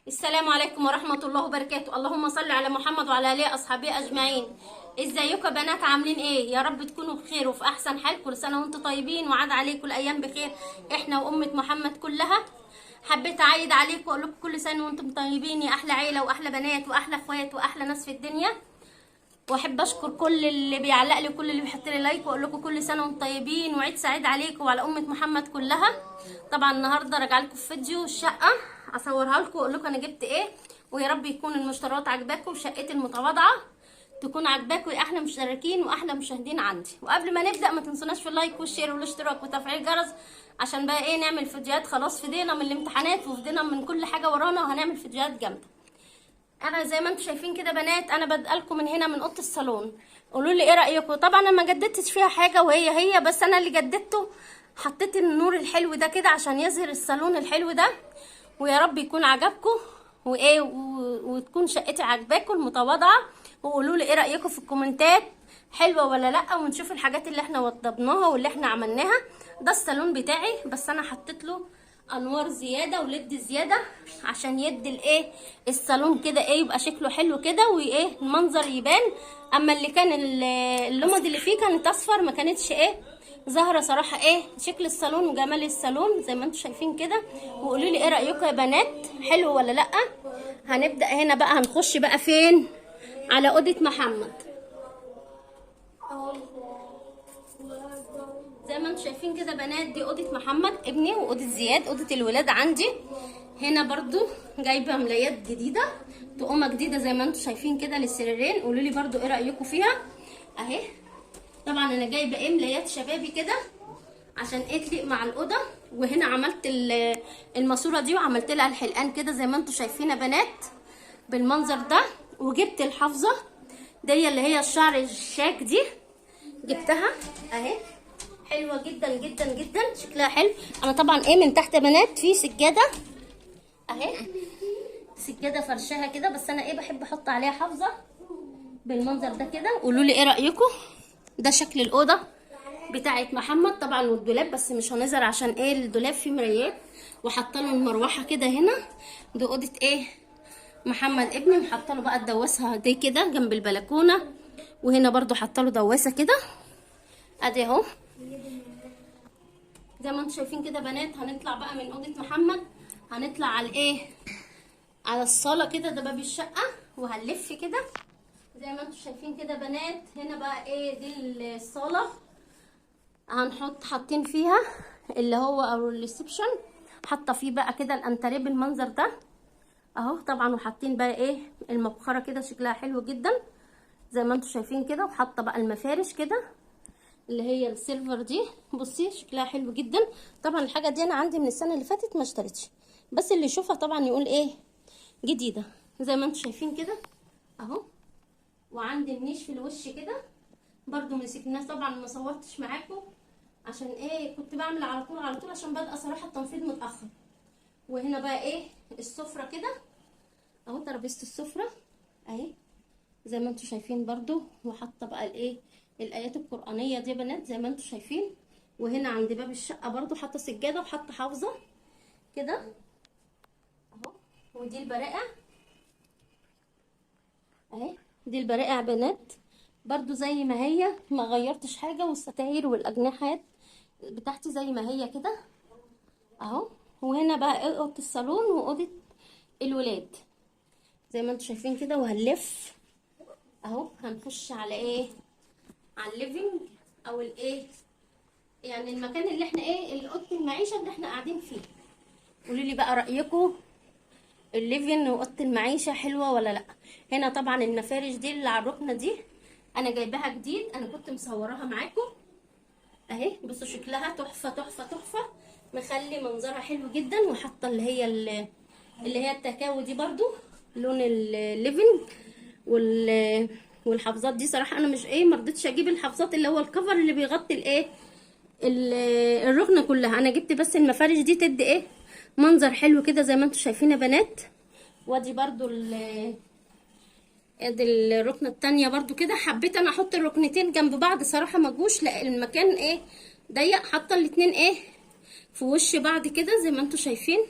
السلام عليكم ورحمة الله وبركاته. اللهم صل على محمد وعلى آله أصحابه أجمعين. ازيكم يا بنات؟ عاملين ايه؟ يا رب تكونوا بخير وفي أحسن حال. كل سنة وانتم طيبين وعاد عليكم الأيام بخير، احنا وأمة محمد كلها. حبيت أعيد عليكم وأقول لكم كل سنة وانتم طيبين يا أحلى عيلة وأحلى بنات وأحلى إخوات وأحلى ناس في الدنيا. واحب اشكر كل اللي بيعلق لي، كل اللي بيحط لي لايك، واقول لكم كل سنه وانتم طيبين وعيد سعيد عليكم وعلى امه محمد كلها. طبعا النهارده راجعه لكم في فيديو الشقه، اصورها لكم واقول لكم انا جبت ايه، ويا رب يكون المشتريات عجباكم وشقتي المتواضعه تكون عجباكم يا احلى مشتركين واحلى مشاهدين عندي. وقبل ما نبدا ما تنسوناش في اللايك والشير والاشتراك وتفعيل الجرس، عشان بقى ايه نعمل فيديوهات. خلاص فدينا من الامتحانات وفدينا من كل حاجه ورانا، وهنعمل فيديوهات جامده. انا زي ما انتم شايفين كده بنات، انا بادئلكم من هنا من اوضه الصالون. قولوا لي ايه رايكم. طبعا انا ما جددتش فيها حاجه وهي بس انا اللي جددته، حطيت النور الحلو ده كده عشان يظهر الصالون الحلو ده. ويا رب يكون عجبكم وايه وتكون شقتي عجباكم المتواضعه. وقولوا لي ايه رايكم في الكومنتات، حلوه ولا لا، ونشوف الحاجات اللي احنا وضبناها واللي احنا عملناها. ده الصالون بتاعي، بس انا حطيت له انوار زياده وليد زياده عشان يدي الايه الصالون كده ايه يبقى شكله حلو كده وايه المنظر يبان. اما اللي كان اللمض اللي فيه كانت اصفر، ما كانتش ايه ظاهره صراحه ايه شكل الصالون وجمال الصالون زي ما انتم شايفين كده. وقولوا لي ايه رايكم يا بنات، حلو ولا لا. هنبدا هنا بقى، هنخش بقى فين؟ على اوضه محمد. زي ما انتم شايفين كده بنات، دي اوضه محمد ابني واوضه زياد، اوضه الولاد عندي. هنا برضو جايبه ملايات جديده، طقومه جديده زي ما انتم شايفين كده للسريرين. قولوا لي برضو ايه رايكم فيها اهي. طبعا انا جايبه ايه ملايات شبابي كده عشان ايه تليق مع الاوضه. وهنا عملت الماسوره دي وعملت لها الحلقان كده زي ما انتم شايفين يا بنات بالمنظر ده. وجبت الحافظه دي اللي هي الشعر الشاك دي، جبتها اهي، حلوه جدا جدا جدا، شكلها حلو. انا طبعا ايه من تحت يا بنات في سجاده اهي، سجاده فرشها كده، بس انا ايه بحب احط عليها حافظه بالمنظر ده كده. قولوا لي ايه رايكم. ده شكل الاوضه بتاعت محمد طبعا، والدولاب بس مش هنظهر عشان ايه الدولاب فيه مرايات. وحاطه له المروحه كده هنا. دي اوضه ايه محمد ابني، وحاطه له بقى الدواسه دي كده جنب البلكونه. وهنا برضو حاطه له دواسه كده ادي اهو. زي ما انتم شايفين كده بنات، هنطلع بقى من اوضه محمد، هنطلع على الايه على الصاله كده، ده باب الشقه. وهنلف كده زي ما انتم شايفين كده بنات. هنا بقى ايه دي الصاله، حاطين فيها اللي هو او الريسبشن، حاطه فيه بقى كده الانتريه بالمنظر ده اهو طبعا. وحاطين بقى ايه المبخره كده شكلها حلو جدا زي ما انتم شايفين كده. وحاطه بقى المفارش كده اللي هي السيلفر دي، بصي شكلها حلو جدا. طبعا الحاجه دي انا عندي من السنه اللي فاتت ما اشتريتش، بس اللي يشوفها طبعا يقول ايه جديده زي ما انتم شايفين كده اهو. وعندي النيش في الوش كده برضو مسكناه، طبعا ما صورتش معاكم عشان ايه كنت بعمل على طول على طول عشان بادئه صراحه التنفيذ متاخر. وهنا بقى ايه السفره كده اهو، ترابيزه السفره اهي زي ما انتم شايفين برضو. وحاطه بقى الايه الايات القرانيه دي يا بنات زي ما انتم شايفين. وهنا عند باب الشقه برضو حاطه سجاده وحاطه حافظه كده اهو. ودي البرائع اهي، دي البرائع يا بنات برضو زي ما هي، ما غيرتش حاجه. والستاير والاجنحات بتاعتي زي ما هي كده اهو. وهنا بقى اوضه الصالون واوضه الولاد زي ما انتم شايفين كده. وهنلف اهو، هنخش على ايه على الليفينج او الايه يعني المكان اللي احنا ايه اوضه المعيشه اللي احنا قاعدين فيه. قولوا لي بقى رايكم، الليفينج واوضه المعيشه حلوه ولا لا. هنا طبعا المفارش دي اللي على الركنه دي انا جايباها جديد، انا كنت مصوراها معاكم اهي. بصوا شكلها تحفه تحفه تحفه، مخلي منظرها حلو جدا. وحاطه اللي هي التكاوي دي برضو لون الليفينج والحافظات دي. صراحه انا مش مرضتش اجيب الحافظات اللي هو الكفر اللي بيغطي الركنه كلها. انا جبت بس المفارش دي تدي منظر حلو كده زي ما انتم شايفين يا بنات. وادي برضو ادي الركنه التانية برضو كده. حبيت انا احط الركنتين جنب بعض صراحه ما جوش، لا المكان ضيق. حاطه الاتنين في وش بعض كده زي ما انتم شايفين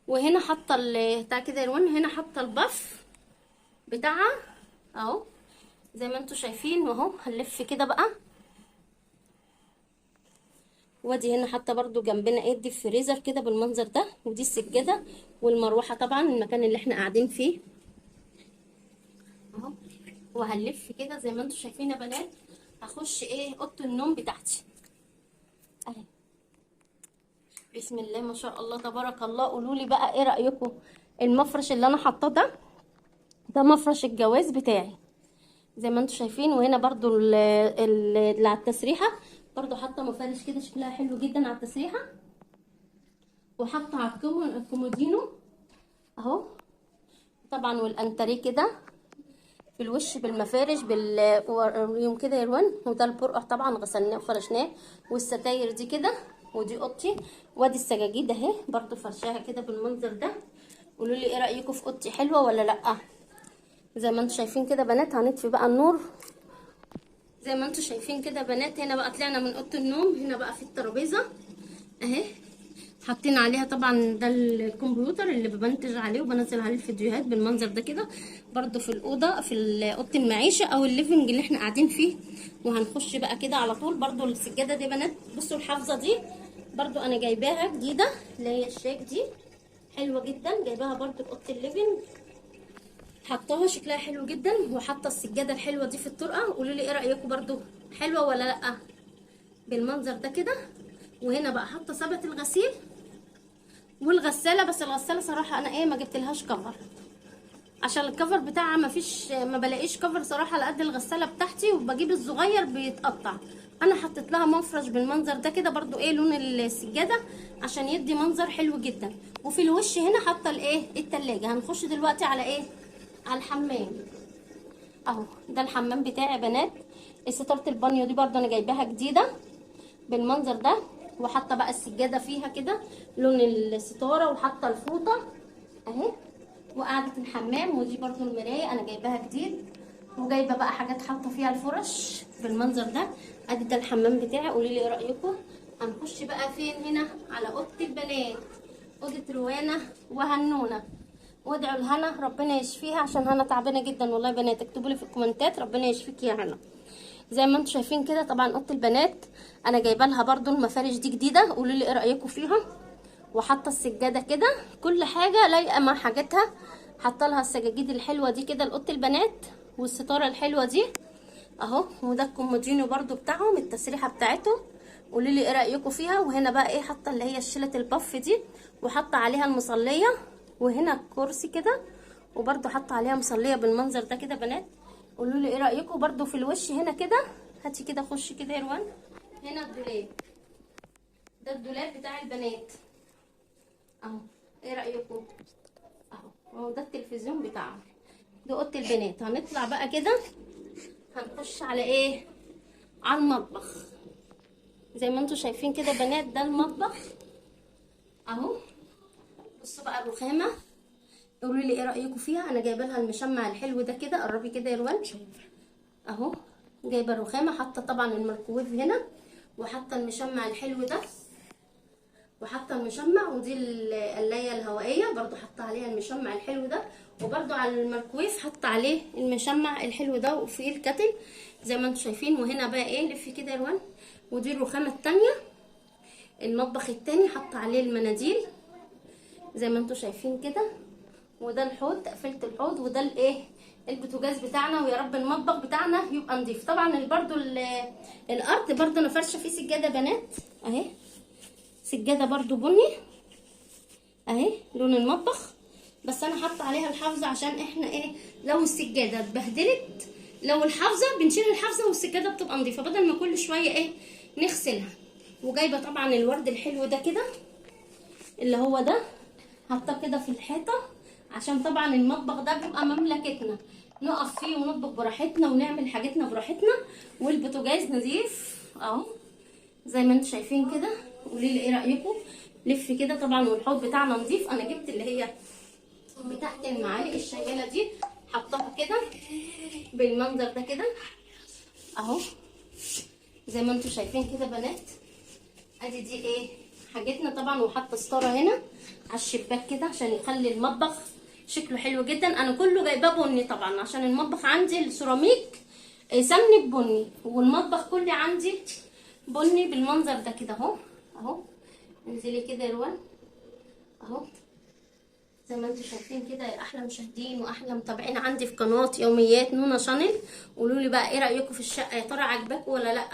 وهنا حاطه بتاع كده الوان، هنا حاطه البف بتاعها اهو زي ما انتوا شايفين. واهو هنلف كده بقى. وادي هنا حاطه برضو جنبنا ايه دي الفريزر كده بالمنظر ده، ودي السجاده والمروحه طبعا المكان اللي احنا قاعدين فيه اهو. وهنلف كده زي ما انتوا شايفين يا بنات. هخش ايه اوضه النوم بتاعتي اهي. بسم الله ما شاء الله تبارك الله. قولوا لي بقى ايه رايكم. المفرش اللي انا حاطاه ده مفرش الجواز بتاعي زي ما انتوا شايفين. وهنا برضو اللي على التسريحه برضو حاطه مفارش كده شكلها حلو جدا على التسريحه. وحاطه على الكومودينو اهو طبعا، والانتريه كده في الوش بالمفارش يوم كده يلون. وده البرقع طبعا غسلناه وفرشناه. والستاير دي كده. ودي اوضتي. وادي السجاجيد اهي برضو فرشاها كده بالمنظر ده. قولوا لي ايه رايكم في اوضتي حلوه ولا لا. زي ما انتوا شايفين كده بنات هنطفي بقى النور زي ما انتوا شايفين كده بنات. هنا بقى طلعنا من اوضه النوم. هنا بقى في الترابيزه اهي حاطين عليها طبعا ده الكمبيوتر اللي ببنتج عليه وبنزل عليه الفيديوهات بالمنظر ده كده. برضو في الاوضه في اوضه المعيشه او الليفنج اللي احنا قاعدين فيه. وهنخش بقى كده على طول. برضو السجاده دي بنات بصوا الحافظه دي برضو انا جايباها جديده اللي هي الشيك دي حلوه جدا. جايباها برضو في اوضه الليفنج حطاها شكلها حلو جدا. وحاطه السجاده الحلوه دي في الطرقه. قولوا لي ايه رايكم برضو حلوه ولا لا بالمنظر ده كده. وهنا بقى حاطه سبت الغسيل والغساله. بس الغساله صراحه انا ايه ما جبتلهاش كفر عشان الكفر بتاعها ما بلاقيش كفر صراحه على قد الغساله بتاعتي. وبجيب الصغير بيتقطع. انا حطيت لها مفرش بالمنظر ده كده برضو ايه لون السجاده عشان يدي منظر حلو جدا. وفي الوش هنا حاطه الايه التلاجة. هنخش دلوقتي على ايه على الحمام اهو. ده الحمام بتاعي يا بنات. ستاره البانيو دي برضو انا جايباها جديده بالمنظر ده. وحاطه بقى السجاده فيها كده لون الستاره. وحاطه الفوطه اهي. وقاعده الحمام. ودي برضو المرايه انا جايباها جديد. وجايبه بقى حاجات حاطه فيها الفرش بالمنظر ده. ادي ده الحمام بتاعي. قولوا لي ايه رايكم. هنخش بقى فين هنا على اوضه البنات. اوضه روانه وهنونه. وادعوا لهنا ربنا يشفيها عشان هنا تعبانه جدا والله يا بنات. اكتبوا لي في الكومنتات ربنا يشفيك يا هنا. زي ما انتم شايفين كده طبعا اوضه البنات انا جايبه لها برضو المفارش دي جديده. قولوا لي ايه رايكم فيها. وحاطه السجاده كده كل حاجه لايقه مع حاجاتها. حاطه لها السجاجيد الحلوه دي كده لاوضه البنات والستاره الحلوه دي اهو. وده الكومودينو برضو بتاعهم التسريحه بتاعته. قولوا لي ايه رايكم فيها. وهنا بقى ايه حاطه اللي هي شيله البف دي وحاطه عليها المصليه. وهنا الكرسي كده وبرضو حاطه عليها مصليه بالمنظر ده كده بنات. قولوا لي ايه رايكم برضو في الوش هنا كده. هاتي كده خشي كده يا روان. هنا الدولاب ده الدولاب بتاع البنات اهو. ايه رايكم اهو ده التلفزيون بتاعهم. ده اوضه البنات. هنطلع بقى كده هنخش على ايه على المطبخ. زي ما انتم شايفين كده بنات ده المطبخ اهو. بصوا بقى الرخامه. قولوا لي ايه رايكم فيها. انا جايبه لها المشمع الحلو ده كده. قربي كده يا روان اهو. جايبه الرخامه. حاطه طبعا الميكروويف هنا. وحاطه المشمع الحلو ده. وحاطه المشمع. ودي القلايه الهوائيه برضو حاطه عليها المشمع الحلو ده. وبرضو على الميكروويف حاطه عليه المشمع الحلو ده. وفيه الكتل زي ما انتم شايفين. وهنا بقى ايه لفي كده يا روان. ودي الرخامه التانيه المطبخ التاني حاطه عليه المناديل زي ما انتم شايفين كده. وده الحوض تقفيله الحوض. وده الايه البوتاجاز بتاعنا. ويا رب المطبخ بتاعنا يبقى نضيف. طبعا برضو الارض برضو انا فرشه فيه سجاده بنات اهي. سجاده برضو بني اهي لون المطبخ. بس انا حاطه عليها الحافظه عشان احنا ايه لو السجاده اتبهدلت لو الحافظه بنشيل الحافظه والسجاده بتبقى نضيفه بدل ما كل شويه ايه نغسلها. وجايبه طبعا الورد الحلو ده كده اللي هو ده حاطاه كده في الحيطه عشان طبعا المطبخ ده بيبقى مملكتنا نقف فيه ونطبخ براحتنا ونعمل حاجتنا براحتنا. والبوتاجاز نضيف اهو زي ما انتم شايفين كده. قولي لي ايه رايكم. لف كده طبعا. والحوض بتاعنا نضيف. انا جبت اللي هي بتاعت المعالق الشياله دي حطاها كده بالمنظر ده كده اهو زي ما انتم شايفين كده بنات. ادي دي ايه حاجتنا طبعا، وحاطه ستاره هنا على الشباك كده عشان يخلي المطبخ شكله حلو جدا. انا كله جايباه بني طبعا عشان المطبخ عندي السيراميك سمني بني، والمطبخ كله عندي بني بالمنظر ده كده اهو. اهو انزلي كده يا روان اهو زي ما انتم شايفين كده يا احلى مشاهدين واحلى متابعين عندي في قناه يوميات نونا شانل. قولوا لي بقى ايه رايكم في الشقه، يا ترى عجباكم ولا لا؟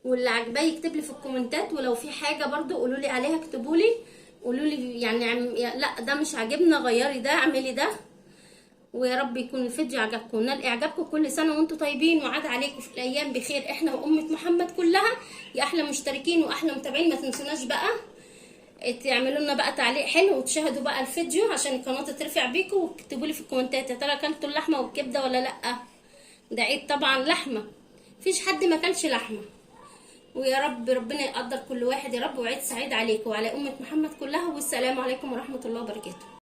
واللي عجباه يكتب لي في الكومنتات، ولو في حاجه برضو قولوا لي عليها اكتبوا لي، قولوا لي يعني لا ده مش عاجبنا غيري ده اعملي ده. ويا رب يكون الفيديو عجبكم ونال اعجابكم. كل سنه وانتم طيبين وعاد عليكم في الايام بخير احنا وامه محمد كلها. يا احلى مشتركين واحلى متابعين ما تنسوناش بقى تعملوا لنا بقى تعليق حلو وتشاهدوا بقى الفيديو عشان القناه تترفع بيكم، واكتبوا لي في الكومنتات يا ترى اكلتوا اللحمه والكبده ولا لا. ده عيد طبعا لحمه، مفيش حد ما كانش لحمه. ويا رب ربنا يقدر كل واحد يا رب، وعيد سعيد عليكم وعلى امه محمد كلها، والسلام عليكم ورحمه الله وبركاته.